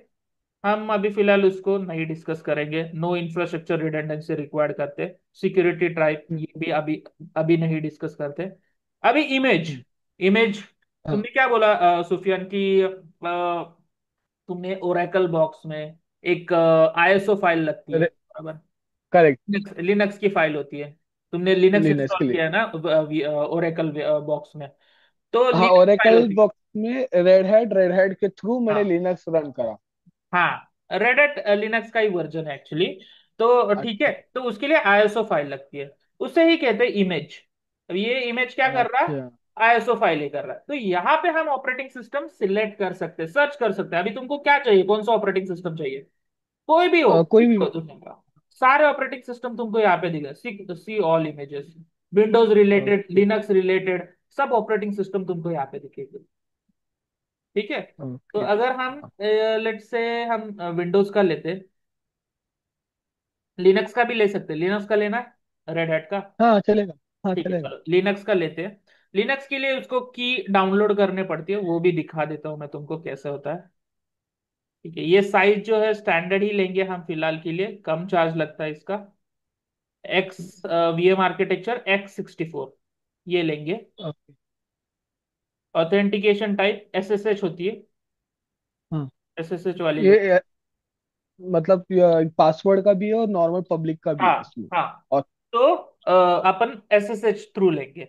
हम अभी फिलहाल उसको नहीं डिस्कस करेंगे। नो इंफ्रास्ट्रक्चर रिडंडेंसी रिक्वायर्ड करते। सिक्योरिटी टाइप हम्म, ये भी अभी अभी नहीं डिस्कस करते। अभी इमेज, हम्म, इमेज। हाँ। तुमने क्या बोला सुफियान की, तुमने ओरेकल बॉक्स में एक आईएसओ फाइल लगती है, बराबर? करेक्ट। लिनक्स की फाइल होती है। तुमने लिनक्स लिनक्स इंस्टॉल के लिए। किया है ना ओरेकल बॉक्स में? तो हाँ, लिनक्स फाइल ओरेकल होती है। बॉक्स में रेड हैट के थ्रू मैंने हाँ लिनक्स रन करा। हाँ, रेड एट लिनक्स का ही वर्जन है एक्चुअली। तो ठीक है, अच्छा तो उसके लिए आईएसओ फाइल लगती है। उसे ही कहते हैं इमेज। अब ये इमेज क्या कर रहा है? अच्छा। आईएसओ फाइल ही कर रहा है। तो यहाँ पे हम ऑपरेटिंग सिस्टम सिलेक्ट कर सकते हैं, सर्च कर सकते हैं। अभी तुमको क्या चाहिए, कौन सा ऑपरेटिंग सिस्टम चाहिए? कोई भी हो, कोई कुछ भी। भी हो दुनिया का, सारे ऑपरेटिंग सिस्टम तुमको यहाँ पे दिखेगा। See see all images, Windows related, okay. Linux related, सब ऑपरेटिंग सिस्टम तुमको यहाँ पे दिखेगी। ठीक है। तो ओके। अगर हम लेट से हम विंडोज का लेते, लिनक्स का भी ले सकते, लिनक्स का लेना है रेड हैट का। हाँ चलेगा। हाँ ठीक है, चलेगा। चलो लिनक्स का लेते हैं। लिनक्स के लिए उसको की डाउनलोड करने पड़ती है, वो भी दिखा देता हूँ मैं तुमको कैसे होता है। ठीक है, ये साइज जो है स्टैंडर्ड ही लेंगे हम फिलहाल के लिए, कम चार्ज लगता है इसका। एक्स वीएम आर्किटेक्चर x64 ये लेंगे। ओके। ऑथेंटिकेशन टाइप एसएसएच होती है, हाँ एसएसएच वाली लो। ये मतलब पासवर्ड का भी है और नॉर्मल पब्लिक का भी हाँ है इसमें। हाँ। और तो अपन एसएसएच थ्रू लेंगे।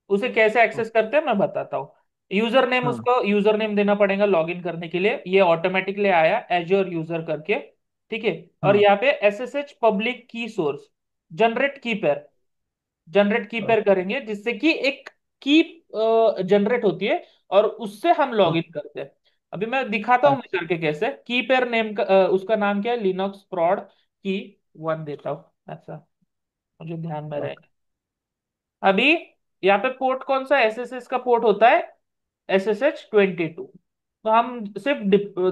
उसे कैसे एक्सेस करते हैं मैं बताता हूँ। यूजर नेम, हाँ उसको यूजर नेम देना पड़ेगा लॉगिन करने के लिए, ये ऑटोमेटिकली आया एज्योर यूजर करके। ठीक है। और हाँ। यहाँ पे एसएसएच पब्लिक की सोर्स जनरेट की पेयर, जनरेट की पेयर ओके। करेंगे जिससे कि एक की जनरेट होती है और उससे हम लॉग हाँ। इन करते हैं। अभी मैं दिखाता हूँ मैं अच्छा। करके कैसे। की पेयर नेम का उसका नाम क्या है, लिनक्स प्रॉड की वन देता हूँ ऐसा, मुझे ध्यान में रहे। ओके। अभी यहाँ पे पोर्ट कौन सा एसएसएस का पोर्ट होता है, SSH 22। तो हम सिर्फ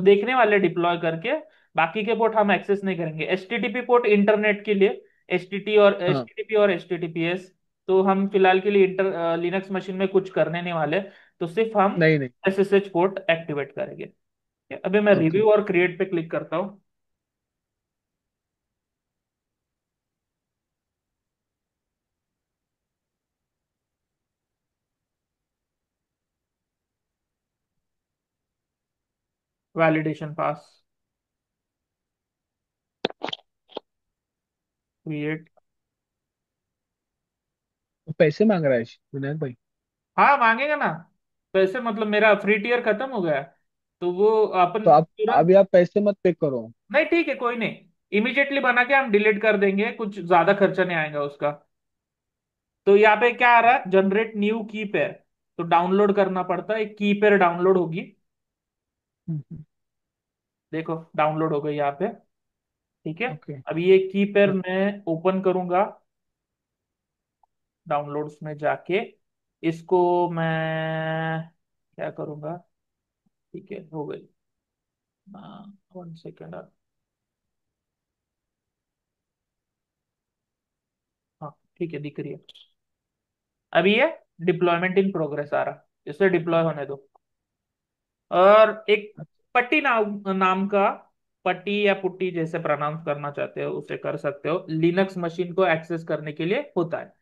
देखने वाले डिप्लॉय करके, बाकी के पोर्ट हम एक्सेस नहीं करेंगे। HTTP पोर्ट इंटरनेट के लिए, हाँ। HTTP और HTTPS। तो हम फिलहाल के लिए इंटर लिनक्स मशीन में कुछ करने नहीं वाले, तो सिर्फ हम नहीं नहीं। SSH पोर्ट एक्टिवेट करेंगे। ठीक है, अभी मैं ओके। रिव्यू और क्रिएट पे क्लिक करता हूँ। वैलिडेशन पास, क्रिएट। तो पैसे मांग रहा है विनायक भाई? हाँ मांगेगा ना, पैसे मतलब मेरा फ्री टीयर खत्म हो गया है, तो वो अपन तो आप तुरंत। अभी आप पैसे मत पे करो। नहीं ठीक है, कोई नहीं, इमीडिएटली बना के हम डिलीट कर देंगे, कुछ ज्यादा खर्चा नहीं आएगा उसका। तो यहाँ पे क्या आ रहा है, जनरेट न्यू की पेयर। तो डाउनलोड करना पड़ता है, एक की पेयर डाउनलोड होगी। हम्म। देखो डाउनलोड हो गई यहाँ पे। ठीक है। ओके। अब ये की पेयर हाँ। मैं ओपन करूंगा डाउनलोड्स में जाके, इसको मैं क्या करूंगा। ठीक है, हो गई। One second. हाँ ठीक है, दिख रही है। अभी ये डिप्लॉयमेंट इन प्रोग्रेस आ रहा, इसे डिप्लॉय होने दो। और एक पट्टी नाम नाम का, पट्टी या पुट्टी जैसे प्रोनाउंस करना चाहते हो उसे कर सकते हो, लिनक्स मशीन को एक्सेस करने के लिए होता है।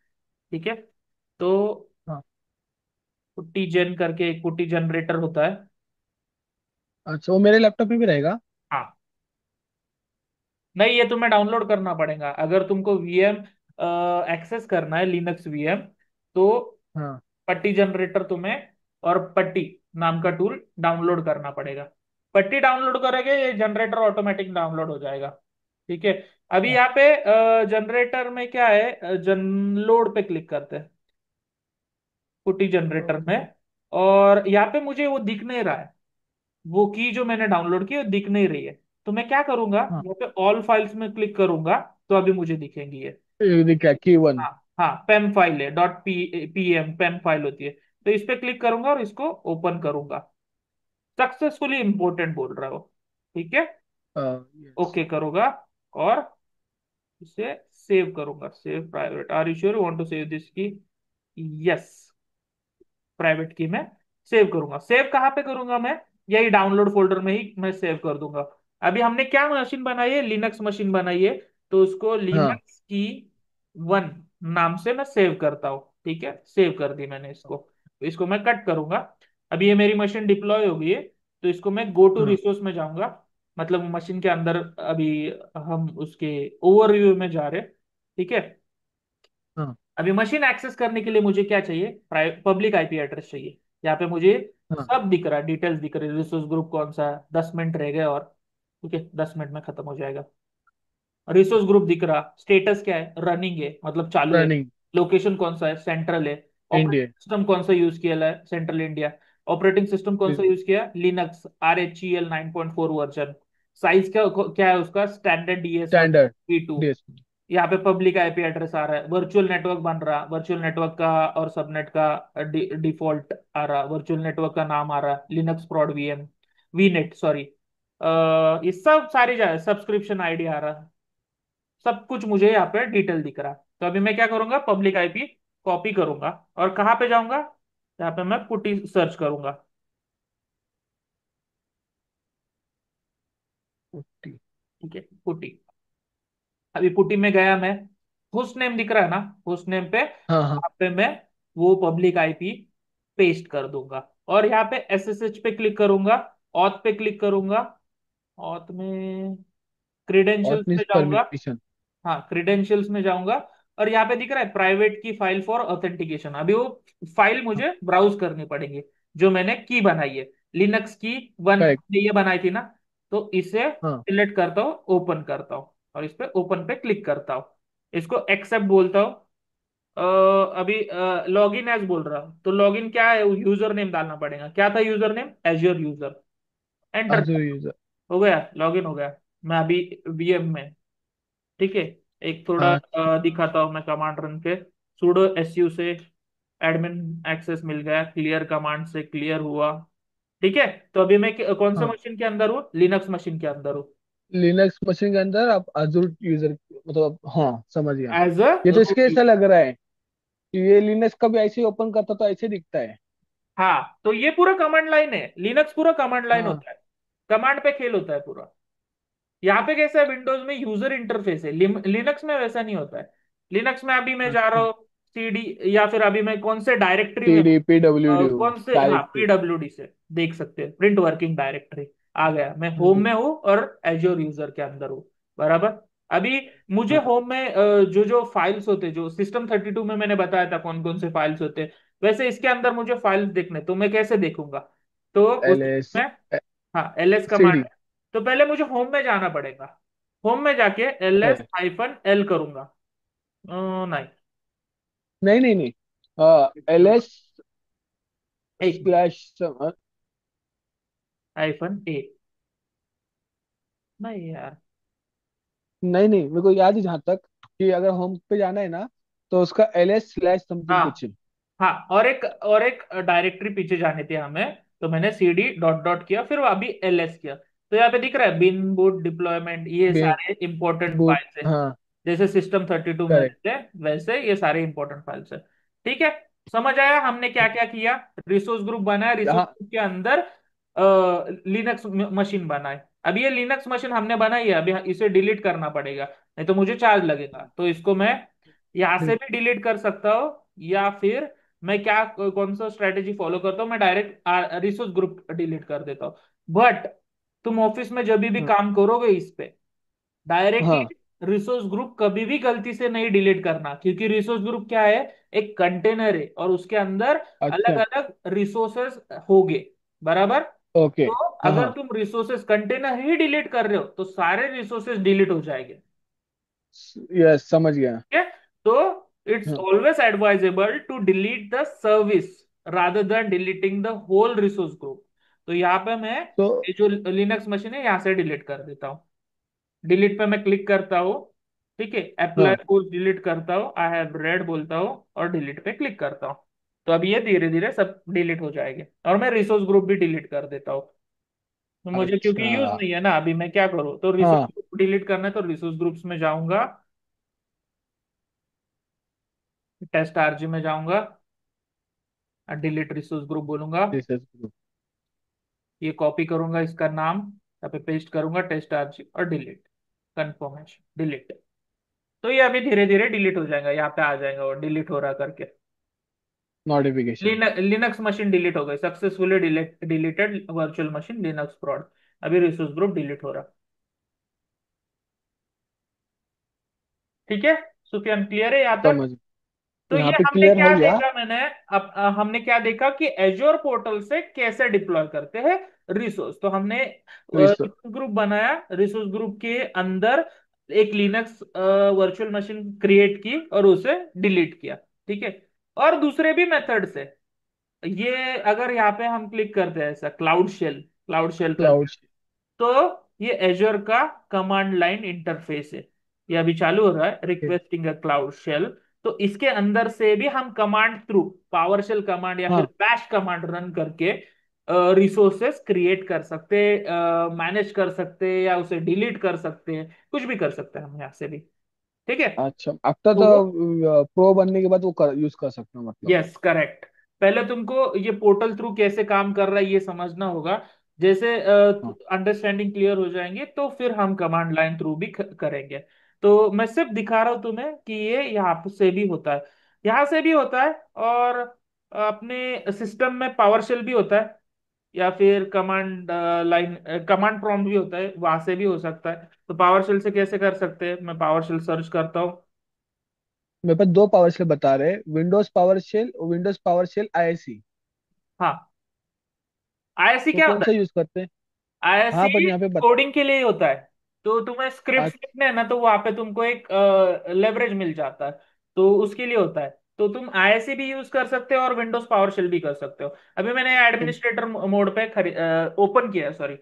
ठीक है। तो हाँ। पुट्टी जेन करके एक पुट्टी जनरेटर होता है। अच्छा वो मेरे लैपटॉप में भी रहेगा? हाँ, नहीं ये तुम्हें डाउनलोड करना पड़ेगा अगर तुमको वीएम एक्सेस करना है, लिनक्स वीएम। तो हाँ। पट्टी जनरेटर तुम्हें और पट्टी नाम का टूल डाउनलोड करना पड़ेगा। पट्टी डाउनलोड करोगे ये जनरेटर ऑटोमेटिक डाउनलोड हो जाएगा। ठीक है। अभी ओ- यहाँ पे जनरेटर में क्या है, जनलोड पे क्लिक करते हैं पुट्टी जनरेटर ओके। में। और यहाँ पे मुझे वो दिख नहीं रहा है, वो की जो मैंने डाउनलोड की वो दिख नहीं रही है। तो मैं क्या करूंगा, हाँ। यहाँ पे ऑल फाइल्स में क्लिक करूंगा, तो अभी मुझे दिखेंगी ये। ये क्या की वन? हाँ हाँ, पेम फाइल है, .pem पेम फाइल होती है। तो इस पे क्लिक करूंगा और इसको ओपन करूंगा। सक्सेसफुली इंपोर्टेंट बोल रहा हो। ठीक है। यस। ओके करूंगा और इसे सेव करूंगा, save private, are you sure you want to save this key. Yes, private key मैं सेव करूंगा। सेव कहाँ पे करूंगा मैं, यही डाउनलोड फोल्डर में ही मैं सेव कर दूंगा। अभी हमने क्या मशीन बनाई है, लिनक्स मशीन बनाई है, तो उसको हाँ। लिनक्स की वन नाम से मैं सेव करता हूँ। ठीक है, सेव कर दी मैंने इसको। तो इसको मैं कट करूंगा। अभी ये मेरी मशीन डिप्लॉय हो गई है, तो इसको मैं गो टू हाँ। रिसोर्स में जाऊंगा, मतलब मशीन के अंदर। अभी हम उसके ओवरव्यू में जा रहे हैं। ठीक है। हाँ। अभी मशीन एक्सेस करने के लिए मुझे क्या चाहिए, पब्लिक आईपी एड्रेस चाहिए। यहाँ पे मुझे हाँ। सब दिख रहा है, डिटेल्स दिख रही है, रिसोर्स ग्रुप कौन सा है, 10 मिनट रह गए और। ठीक है, 10 मिनट में खत्म हो जाएगा। रिसोर्स ग्रुप दिख रहा, स्टेटस क्या है, रनिंग है मतलब चालू है। रनिंग। लोकेशन कौन सा है, सेंट्रल है। इंडिया। ऑपरेटिंग सिस्टम कौन सा यूज किया है, सेंट्रल इंडिया। ऑपरेटिंग सिस्टम कौन सा यूज किया, लिनक्स RHEL 9.4 वर्जन। साइज क्या क्या है उसका, standard DS standard. V2। DS. यहाँ पे पब्लिक आईपी एड्रेस आ रहा है, वर्चुअल नेटवर्क बन रहा, वर्चुअल नेटवर्क का और सबनेट का डिफॉल्ट आ रहा, वर्चुअल नेटवर्क का नाम आ रहा लिनक्स प्रोड वीएम, वीनेट सॉरी। ये सब सारी जाए, सब्सक्रिप्शन आईडी आ रहा, सब कुछ मुझे यहाँ पे डिटेल दिख रहा। तो अभी मैं क्या करूंगा, पब्लिक आईपी कॉपी करूंगा और कहाँ पे जाऊंगा, यहाँ पे मैं पुटी सर्च करूंगा। ओके। ठीक है, पुटी। अभी पुटी में गया मैं, होस्ट नेम दिख रहा है ना, होस्ट नेम पे हाँ हाँ। यहाँ पे मैं वो पब्लिक आईपी पेस्ट कर दूंगा। और यहाँ पे एसएसएच पे क्लिक करूंगा, ऑथ पे क्लिक करूंगा, ऑथ में और क्रीडेंशियल्स पे मीन्स जाऊंगा। परमिशन। हाँ, क्रीडेंशियल्स में जाऊंगा और यहाँ पे दिख रहा है प्राइवेट की फाइल फॉर ऑथेंटिकेशन। अभी वो फाइल मुझे ब्राउज करनी पड़ेगी, जो मैंने की बनाई है, लिनक्स की वन करेक्ट। ये बनाई थी ना। तो इसे हाँ। सिलेक्ट करता हूँ, ओपन करता हूँ और इस पे ओपन पे क्लिक करता हूँ, इसको एक्सेप्ट बोलता हूँ। अभी लॉग इन एज बोल रहा हूँ, तो लॉग इन क्या है, यूजर नेम डालना पड़ेगा। क्या था user name, Azure user. Enter. एज यूजर। हो गया, लॉग इन हो गया। मैं अभी वीएम में। ठीक है, एक थोड़ा अच्छा। दिखाता हूँ मैं कमांड रन के। sudo su से एडमिन एक्सेस मिल गया, क्लियर कमांड से क्लियर हुआ। ठीक है, तो अभी मैं कौन से हाँ, मशीन के अंदर हूँ, लिनक्स मशीन के अंदर हूँ, लिनक्स मशीन के अंदर आप अजूर यूजर, मतलब हाँ समझ गया। एज अ ये तो इसके रूट। ऐसा लग रहा है कि ये लिनक्स कभी ऐसे ही ओपन करता तो ऐसे दिखता है। हाँ, तो ये पूरा कमांड लाइन है, लिनक्स पूरा कमांड लाइन हाँ। होता है, कमांड पे खेल होता है पूरा। यहाँ पे कैसा है, विंडोज में यूजर इंटरफेस है, लिनक्स में वैसा नहीं होता है। लिनक्स में अभी मैं जा रहा अच्छा। हूँ सीडी, या फिर अभी मैं कौन से डायरेक्टरी में हूँ, पीडी पीडब्ल्यूडी कौन से, हाँ डायरेक्टरी। पीडब्ल्यूडी से देख सकते हैं, प्रिंट वर्किंग डायरेक्टरी आ गया, मैं होम हम्म। में हूँ और एज्योर यूजर के अंदर हूँ। बराबर। अभी मुझे हाँ। होम में जो जो फाइल्स होते, जो System32 में मैंने बताया था कौन कौन से फाइल्स होते, वैसे इसके अंदर मुझे फाइल्स देखने, तो मैं कैसे देखूंगा, तो एल उस एस में, हाँ एलएस सी कमांड डी। है। तो पहले मुझे होम में जाना पड़ेगा, होम में जाके ls-l करूंगा। नहीं, नहीं नहीं नहीं, एल एस एक मिनट, स्लैश। -a। नहीं यार। नहीं नहीं, मेरे को याद है जहां तक कि अगर होम पे जाना है ना, तो उसका एल एस स्लैश समथिंग हाँ कुछ है। हाँ, और एक डायरेक्टरी पीछे जाने थे हमें, तो मैंने cd डॉट डॉट किया, फिर वो अभी ls किया। तो यहाँ पे दिख रहा है बिन बूट डिप्लॉयमेंट, ये बे- सारे इंपॉर्टेंट बूट। फाइल्स है, हाँ। जैसे System32 में करेक्ट। रहते हैं वैसे ये सारे इंपॉर्टेंट फाइल्स है। ठीक है, समझ आया हमने क्या क्या किया। रिसोर्स ग्रुप बनाया, रिसोर्स हाँ। ग्रुप के अंदर लिनक्स मशीन बनाए। अब ये लिनक्स मशीन हमने बनाई है, अभी इसे डिलीट करना पड़ेगा, नहीं तो मुझे चार्ज लगेगा। तो इसको मैं यहाँ से भी डिलीट कर सकता हूँ, या फिर मैं क्या कौन सा स्ट्रेटेजी फॉलो करता हूँ, मैं डायरेक्ट रिसोर्स ग्रुप डिलीट कर देता हूँ। बट तुम ऑफिस में जब भी हाँ काम करोगे इस पे, डायरेक्टली हाँ। रिसोर्स ग्रुप कभी भी गलती से नहीं डिलीट करना, क्योंकि रिसोर्स ग्रुप क्या है, एक कंटेनर है और उसके अंदर अलग अच्छा। अलग रिसोर्सेस होंगे। बराबर। ओके। तो हाँ अगर हाँ। तुम रिसोर्सेस कंटेनर ही डिलीट कर रहे हो तो सारे रिसोर्सेस डिलीट हो जाएंगे। यस, समझ गया। ठीक है, तो इट्स हाँ। Always advisable to delete the service rather than deleting the whole resource group. तो यहाँ पे मैं तो ये जो लिनक्स मशीन है यहाँ से डिलीट कर देता हूँ। डिलीट पे मैं क्लिक करता हूँ। ठीक है, अप्लाई हाँ। फोर्स डिलीट करता हूँ, आई हैव रेड बोलता हूँ और डिलीट पे क्लिक करता हूँ। तो अब ये धीरे धीरे सब डिलीट हो जाएंगे और मैं रिसोर्स ग्रुप भी डिलीट कर देता हूँ। तो मुझे क्योंकि यूज अच्छा। नहीं है ना, अभी मैं क्या करूँ, तो रिसोर्स हाँ। ग्रुप डिलीट करना है तो रिसोर्स ग्रुप्स में जाऊंगा, टेस्ट आरजी में जाऊंगा, डिलीट रिसोर्स ग्रुप बोलूंगा, दिस इज। ये कॉपी करूंगा इसका नाम, यहाँ पे पेस्ट करूंगा टेस्ट आरजी और डिलीट, कंफर्मेशन डिलीट। तो ये अभी धीरे धीरे डिलीट हो जाएगा, यहाँ पे आ जाएगा और डिलीट हो रहा करके। नोटिफिकेशन। लिनक्स मशीन डिलीट हो गई successfully, deleted virtual machine Linux prod. अभी रिसोर्स ग्रुप डिलीट हो रहा। ठीक है, सुफियान क्लियर है यहाँ तक। समझ। तो यहाँ ये पे हमने क्लियर क्या हो गया। देखा, मैंने अब हमने क्या देखा कि एज्योर पोर्टल से कैसे डिप्लॉय करते हैं रिसोर्स। तो हमने रिसो ग्रुप बनाया, रिसोर्स ग्रुप के अंदर एक लिनक्स वर्चुअल मशीन क्रिएट की और उसे डिलीट किया। ठीक है, और दूसरे भी मेथड से, ये अगर यहाँ पे हम क्लिक करते हैं ऐसा क्लाउड शेल करते क्लाउड। हैं, तो ये एज्योर का कमांड लाइन इंटरफेस है। ये अभी चालू हो रहा है, ठीक। Requesting a cloud shell. तो इसके अंदर से भी हम command through, PowerShell command या फिर हाँ। बैश कमांड रन करके रिसोर्सेस क्रिएट कर सकते, मैनेज कर सकते, या उसे डिलीट कर सकते हैं, कुछ भी कर सकते हैं हम यहाँ से भी। ठीक है। अच्छा, आफ्टर तो द वो, प्रो बनने के बाद वो यूज कर सकते हो मतलब। Yes correct. पहले तुमको ये पोर्टल थ्रू कैसे काम कर रहा है ये समझना होगा। जैसे हाँ। अंडरस्टैंडिंग क्लियर हो जाएंगे तो फिर हम कमांड लाइन थ्रू भी करेंगे। तो मैं सिर्फ दिखा रहा हूँ तुम्हें कि ये यहाँ से भी होता है, यहाँ से भी होता है, और अपने सिस्टम में पावर शेल भी होता है, या फिर कमांड लाइन, कमांड प्रॉम्प्ट भी होता है, वहां से भी हो सकता है। तो पावर शेल से कैसे कर सकते हैं, मैं पावर शेल सर्च करता हूँ। मेरे पास दो पावर शेल बता रहे, विंडोज पावर शेल आईएससी। हाँ, आईएससी तो क्या कौन होता सा है? यूज करते हैं? हाँ पर आईएससी यहाँ पे कोडिंग के लिए ही होता है। तो तुम्हें स्क्रिप्ट अच्छा। लिखने हैं ना, तो वहां पे तुमको एक लेवरेज मिल जाता है, तो उसके लिए होता है। तो तुम आईएससी भी यूज कर सकते हो और विंडोज पावरशेल भी कर सकते हो। अभी मैंने तो एडमिनिस्ट्रेटर मोड पे ओपन किया, सॉरी।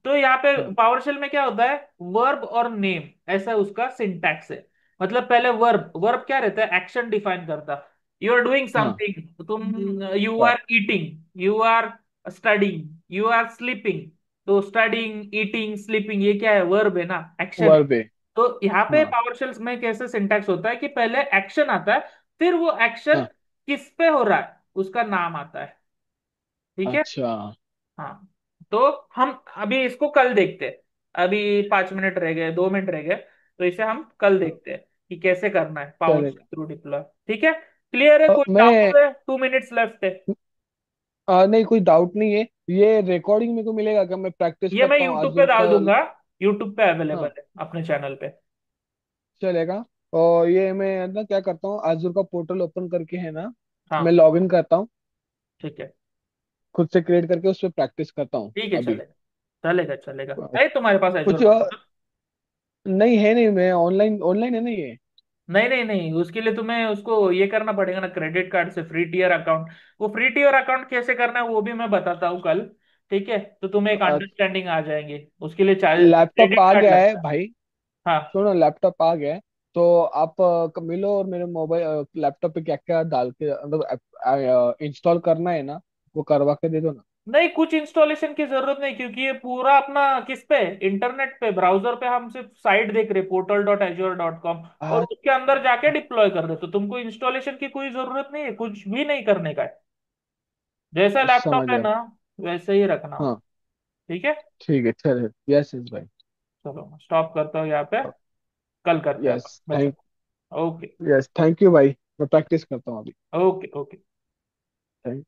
तो यहाँ पे हाँ। पावरशेल में क्या होता है, वर्ब और नेम, ऐसा उसका सिंटैक्स है। मतलब पहले वर्ब, वर्ब क्या रहता है, एक्शन डिफाइन करता। यू आर डूइंग हाँ। समथिंग, तुम, यू हाँ। Are eating, you are studying, you are sleeping. तो स्टडिंग, ईटिंग, स्लीपिंग, ये क्या है, वर्ब है ना, एक्शन है। वर्ब है। तो यहाँ पे हाँ। पावर शेल्स में कैसे सिंटैक्स होता है कि पहले एक्शन आता है, फिर वो एक्शन हाँ। किस पे हो रहा है उसका नाम आता है। ठीक है। अच्छा। हाँ। तो हम अभी इसको कल देखते हैं। अभी 5 मिनट रह गए, 2 मिनट रह गए, तो इसे हम कल हाँ, देखते हैं कि कैसे करना है पावर चलेगा। Through deploy. ठीक है। क्लियर है, कोई मैं डाउट है? 2 मिनट्स लेफ्ट है। नहीं, कोई डाउट नहीं है। ये रिकॉर्डिंग मेरे को मिलेगा क्या? मैं प्रैक्टिस ये मैं करता हूँ यूट्यूब पे आजूर डाल का। दूंगा, यूट्यूब पे अवेलेबल हाँ, है अपने चैनल पे। चलेगा। और ये मैं ना क्या करता हूँ, आजूर का पोर्टल ओपन करके है ना, मैं हाँ, लॉग इन करता हूँ, ठीक है। खुद से क्रिएट करके उस पर प्रैक्टिस करता हूँ ठीक है, अभी। चलेगा। चलेगा चलेगा, है तुम्हारे पास एजोर कुछ कंप्यूटर? नहीं है, नहीं मैं ऑनलाइन ऑनलाइन है ना ये। नहीं नहीं नहीं, उसके लिए तुम्हें उसको ये करना पड़ेगा ना, क्रेडिट कार्ड से फ्री टियर अकाउंट। वो फ्री टियर अकाउंट कैसे करना है वो भी मैं बताता हूँ कल। ठीक है, तो तुम्हें एक अंडरस्टैंडिंग आ जाएंगे, उसके लिए चार्ज, लैपटॉप क्रेडिट आ कार्ड गया है लगता है। भाई। हाँ। सुनो, लैपटॉप आ गया है। तो आप मिलो और मेरे मोबाइल लैपटॉप पे क्या क्या डाल के मतलब इंस्टॉल करना है ना, वो करवा के दे दो ना। नहीं, कुछ इंस्टॉलेशन की जरूरत नहीं, क्योंकि ये पूरा अपना किस पे, इंटरनेट पे, ब्राउजर पे हम सिर्फ साइट देख रहे, portal.azure.com, और आ, उसके अंदर जाके डिप्लॉय कर रहे, तो तुमको इंस्टॉलेशन की कोई जरूरत नहीं है, कुछ भी नहीं करने का है। जैसा समझ लैपटॉप है गया। ना, वैसे ही रखना हो। हाँ, ठीक है। ठीक है, चलो, यस यस भाई। चलो स्टॉप करता हूँ यहाँ पे, कल करते हैं यस अपन, मैं थैंक चलो। ओके। यस थैंक यू भाई। मैं प्रैक्टिस करता हूँ अभी। ओके। ओके। थैंक